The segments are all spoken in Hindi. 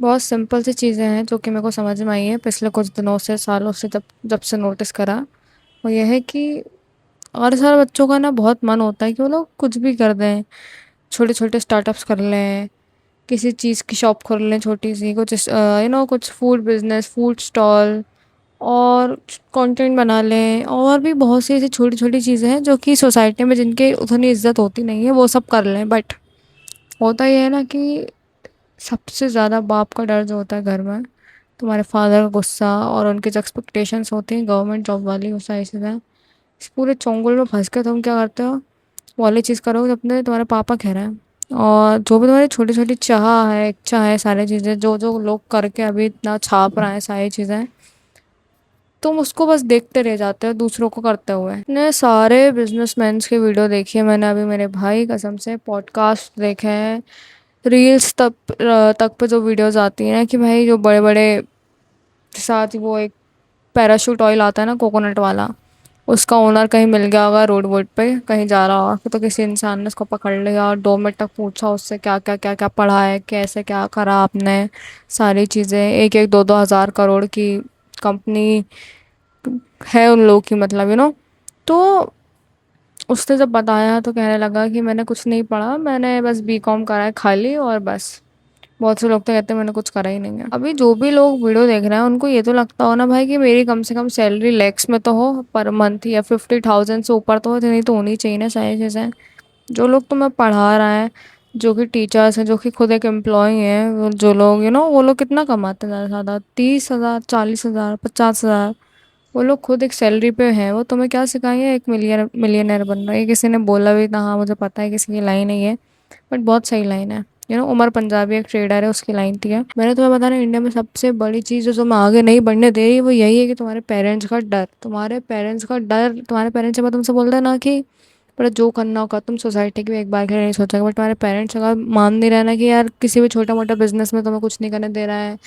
बहुत सिंपल सी चीज़ें हैं जो कि मेरे को समझ में आई है पिछले कुछ दिनों से, सालों से, जब जब से नोटिस करा। वो ये है कि और सारे बच्चों का ना बहुत मन होता है कि वो लोग कुछ भी कर दें, छोटे छोटे स्टार्टअप्स कर लें, किसी चीज़ की शॉप खोल लें छोटी सी, कुछ कुछ फूड बिजनेस, फूड स्टॉल, और कंटेंट बना लें, और भी बहुत सी ऐसी छोटी छोटी चीज़ें हैं जो कि सोसाइटी में जिनकी उतनी इज्जत होती नहीं है वो सब कर लें। बट होता ये है ना कि सबसे ज़्यादा बाप का डर जो होता है घर में, तुम्हारे फादर का गुस्सा और उनकी जो एक्सपेक्टेशंस होती हैं गवर्नमेंट जॉब वाली, वो सारी चीज़ें, इस पूरे चुंगल में फंस के तुम क्या करते हो, वो वाली चीज़ करोगे जो अपने तुम्हारे पापा कह रहे हैं। और जो भी तुम्हारी छोटी छोटी चाह है, इच्छा है, सारी चीज़ें जो जो लोग करके अभी इतना छाप रहे हैं सारी चीज़ें, तुम उसको बस देखते रह जाते हो दूसरों को करते हुए। ने सारे बिजनेसमैन के वीडियो देखी है मैंने, अभी मेरे भाई कसम से पॉडकास्ट देखे हैं, रील्स तक पे जो वीडियोस आती हैं कि भाई जो बड़े बड़े, साथ ही वो एक पैराशूट ऑयल आता है ना, कोकोनट वाला, उसका ओनर कहीं मिल गया होगा रोड वोड पे कहीं जा रहा होगा, तो किसी इंसान ने उसको पकड़ लिया और 2 मिनट तक पूछा उससे क्या क्या क्या क्या पढ़ा है, कैसे क्या करा आपने, सारी चीज़ें, एक एक दो दो हज़ार करोड़ की कंपनी है उन लोगों की, मतलब तो उसने जब बताया तो कहने लगा कि मैंने कुछ नहीं पढ़ा, मैंने बस बीकॉम करा है खाली, और बस। बहुत से लोग तो कहते हैं मैंने कुछ करा ही नहीं है। अभी जो भी लोग वीडियो देख रहे हैं उनको ये तो लगता हो ना भाई कि मेरी कम से कम सैलरी लैक्स में तो हो पर मंथ, या 50,000 से ऊपर तो हो, नहीं तो होनी चाहिए ना सारी चीज़ें। जो लोग तुम्हें पढ़ा रहा है, जो कि टीचर्स हैं, जो कि खुद एक एम्प्लॉय हैं, जो लोग वो लोग कितना कमाते हैं, ज़्यादा से ज़्यादा 30,000, 40,000, 50,000। वो लोग खुद एक सैलरी पे हैं, वो तुम्हें क्या सिखाएंगे, एक मिलियनर बनना। ये किसी ने बोला भी था, हाँ मुझे पता है किसी की लाइन है ये, बट बहुत सही लाइन है। उमर पंजाबी एक ट्रेडर है, उसकी लाइन थी है, मैंने तुम्हें बताया ना, इंडिया में सबसे बड़ी चीज़ जो तुम्हें आगे नहीं बढ़ने दे रही वो यही है कि तुम्हारे पेरेंट्स का डर, तुम्हारे पेरेंट्स का डर। तुम्हारे पेरेंट्स जब तुमसे बोलते हैं ना कि पर जो करना होगा, तुम सोसाइटी की भी एक बार के लिए नहीं सोचोगे, बट तुम्हारे पेरेंट्स अगर मान नहीं रहे ना कि यार किसी भी छोटा मोटा बिजनेस में तुम्हें कुछ नहीं करने दे रहा है,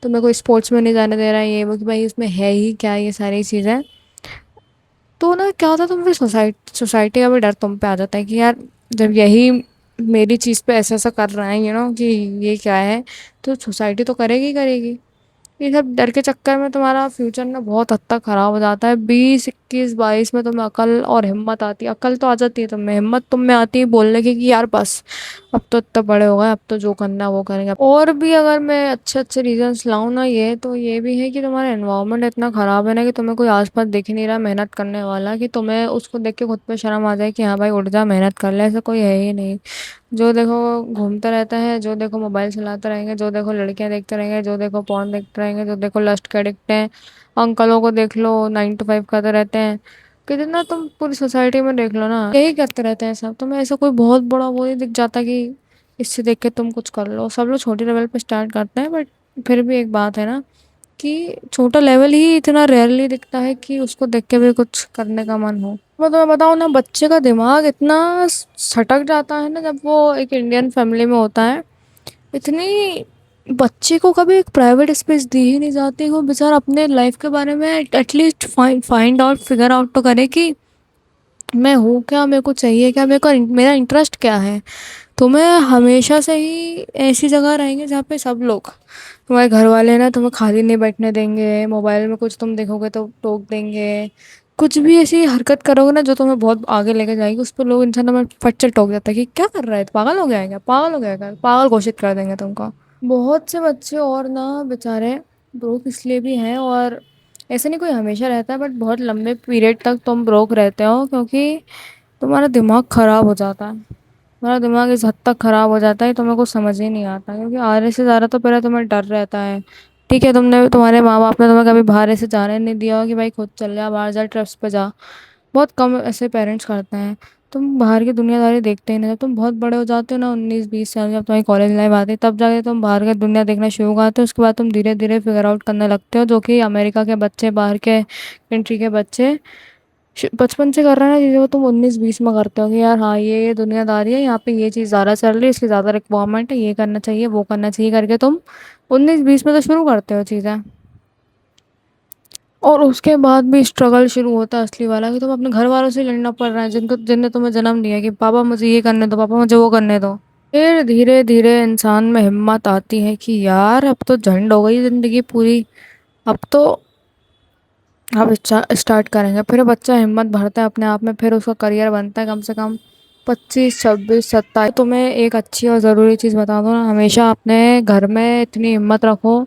तुम्हें कोई स्पोर्ट्स में नहीं जाने दे रहा है, ये वो, कि भाई इसमें है ही क्या ये सारी चीज़ें, तो ना क्या होता है, तुम फिर सोसाइटी का भी डर तुम पे आ जाता है कि यार जब यही मेरी चीज़ पे ऐसा ऐसा कर रहे हैं, कि ये क्या है, तो सोसाइटी तो करेगी ही करेगी। ये सब डर के चक्कर में तुम्हारा फ्यूचर ना बहुत हद तक ख़राब हो जाता है। 20, 21, 22 में तुम्हें अकल और हिम्मत आती है, अकल तो आ जाती है तुम्हें, हिम्मत तुम में आती है बोलने की कि यार बस अब तो इतना बड़े हो गए, अब तो जो करना है वो करेंगे। और भी अगर मैं अच्छे अच्छे रीजंस लाऊं ना, ये तो ये भी है कि तुम्हारा एनवायरनमेंट इतना ख़राब है ना कि तुम्हें कोई आसपास दिख ही नहीं रहा मेहनत करने वाला, कि तुम्हें उसको देख के खुद पे शर्म आ जाए कि हाँ भाई उठ जा मेहनत कर ले, ऐसा कोई है ही नहीं। जो देखो घूमता रहता है, जो देखो मोबाइल चलाते रहेंगे, जो देखो लड़कियां देखते रहेंगे, जो देखो पॉर्न देखते रहेंगे, जो देखो लस्ट के एडिक्ट हैं। अंकलों को देख लो 9 to 5 करते रहते हैं। कितना तुम पूरी सोसाइटी में देख लो ना, यही करते रहते हैं सब। तुम्हें ऐसा कोई बहुत बड़ा वो नहीं दिख जाता कि इससे देख के तुम कुछ कर लो। सब लोग छोटे लेवल पे स्टार्ट करते हैं, बट फिर भी एक बात है ना कि छोटा लेवल ही इतना रेयरली दिखता है कि उसको देख के भी कुछ करने का मन हो। मैं तुम्हें बताऊँ ना, बच्चे का दिमाग इतना सटक जाता है ना जब वो एक इंडियन फैमिली में होता है। इतनी बच्चे को कभी एक प्राइवेट स्पेस दी ही नहीं जाती, वो बेचारा अपने लाइफ के बारे में at least find out, figure out तो करे कि मैं हूँ क्या, मेरे को चाहिए क्या, मेरे को मेरा इंटरेस्ट क्या है। तुम्हें हमेशा से ही ऐसी जगह रहेंगे जहाँ पे सब लोग, तुम्हारे घर वाले ना तुम्हें खाली नहीं बैठने देंगे, मोबाइल में कुछ तुम देखोगे तो टोक देंगे, कुछ भी ऐसी हरकत करोगे ना जो तुम्हें बहुत आगे लेके जाएगी, उस पर लोग इंसान में फट से टोक जाता है कि क्या कर रहा है, पागल हो गया है क्या, पागल हो गया है क्या, पागल घोषित कर देंगे तुमको। बहुत से बच्चे और ना बेचारे ब्रोक इसलिए भी हैं, और ऐसे नहीं कोई हमेशा रहता है, बट बहुत लंबे पीरियड तक तुम ब्रोक रहते हो क्योंकि तुम्हारा दिमाग ख़राब हो जाता है। तुम्हारा दिमाग इस हद तक ख़राब हो जाता है तुम्हें कुछ समझ ही नहीं आता, क्योंकि आने से ज़्यादा तो पहले तुम्हें डर रहता है। ठीक है, तुम्हारे माँ बाप ने तुम्हें कभी बाहर ऐसे जाने नहीं दिया हो कि भाई खुद चल जा बाहर, जा ट्रिप्स पे जा। बहुत कम ऐसे पेरेंट्स करते हैं। तुम बाहर की दुनियादारी देखते ही नहीं, जब तुम बहुत बड़े हो जाते हो ना, 19 20 साल, जब तुम्हारी कॉलेज लाइफ आती है, तब जाके तुम बाहर की दुनिया देखना शुरू करते हो। उसके बाद तुम धीरे धीरे फिगर आउट करने लगते हो, जो कि अमेरिका के बच्चे, बाहर के कंट्री के बच्चे बचपन से कर रहे हैं ना चीज़ें, वो तुम 19 20 में करते हो कि यार हाँ ये दुनियादारी है, यहाँ पे ये चीज़ ज़्यादा चल रही है, इसकी ज़्यादा रिक्वायरमेंट है, ये करना चाहिए वो करना चाहिए करके तुम 19 20 में तो शुरू करते हो चीज़ें। और उसके बाद भी स्ट्रगल शुरू होता है असली वाला, कि तुम अपने घर वालों से लड़ना पड़ रहा है जिनको जिनने तुम्हें जन्म दिया, कि पापा मुझे ये करने दो, पापा मुझे वो करने दो। फिर धीरे धीरे इंसान में हिम्मत आती है कि यार अब तो झंड हो गई जिंदगी पूरी। अब तो अब स्टार्ट करेंगे। फिर बच्चा हिम्मत भरता है अपने आप में, फिर उसका करियर बनता है कम से कम 25 26 27। तुम्हें एक अच्छी और ज़रूरी चीज़ बता दो ना, हमेशा अपने घर में इतनी हिम्मत रखो,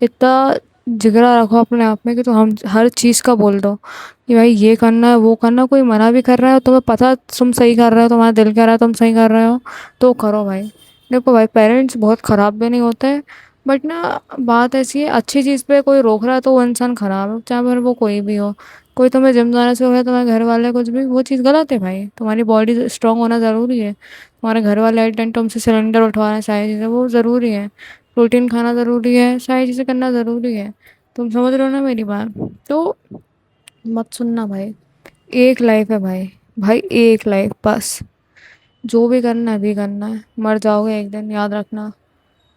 इतना जिगरा रखो अपने आप में कि तो हम हर चीज़ का बोल दो कि भाई ये करना है वो करना। कोई मना भी कर रहा है, तुम्हें पता तुम सही कर रहे हो, तुम्हारा दिल कह रहा है तुम सही कर रहे हो, तो करो भाई। देखो भाई, पेरेंट्स बहुत ख़राब भी नहीं होते, बट ना बात ऐसी है, अच्छी चीज़ पे कोई रोक रहा है तो वो इंसान ख़राब है, चाहे फिर वो कोई भी हो। कोई तुम्हें जिम जाने से हो गया, तुम्हारे घर वाले कुछ भी, वो चीज़ गलत है भाई। तुम्हारी बॉडी स्ट्रांग होना ज़रूरी है, तुम्हारे घर वाले एट टाइम तुमसे सिलेंडर उठवा रहे हैं, सारी चीज़ें वो ज़रूरी है। प्रोटीन खाना ज़रूरी है, सारी चीज़ें करना ज़रूरी है। तुम समझ रहे हो ना मेरी बात? तो मत सुनना भाई। एक लाइफ है भाई, भाई एक लाइफ बस। जो भी करना है अभी करना है, मर जाओगे एक दिन, याद रखना।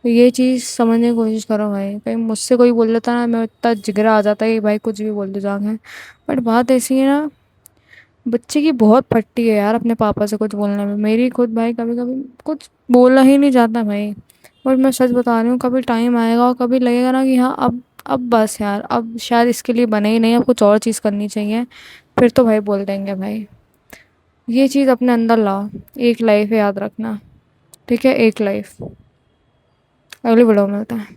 तो ये चीज़ समझने की कोशिश करो भाई। कहीं मुझसे कोई बोल देता ना, मैं इतना जिगरा आ जाता है कि भाई कुछ भी बोल दो जाके। बट बात ऐसी है ना, बच्चे की बहुत फटती है यार अपने पापा से कुछ बोलने में। मेरी खुद भाई कभी कभी कुछ बोलना ही नहीं जाता भाई। और मैं सच बता रही हूँ, कभी टाइम आएगा और कभी लगेगा ना कि हाँ अब बस यार, अब शायद इसके लिए बने ही नहीं, अब कुछ और चीज़ करनी चाहिए। फिर तो भाई बोल देंगे भाई। ये चीज़ अपने अंदर लाओ। एक लाइफ है, याद रखना। ठीक है, एक लाइफ। अगली वीडियो में मिलते हैं।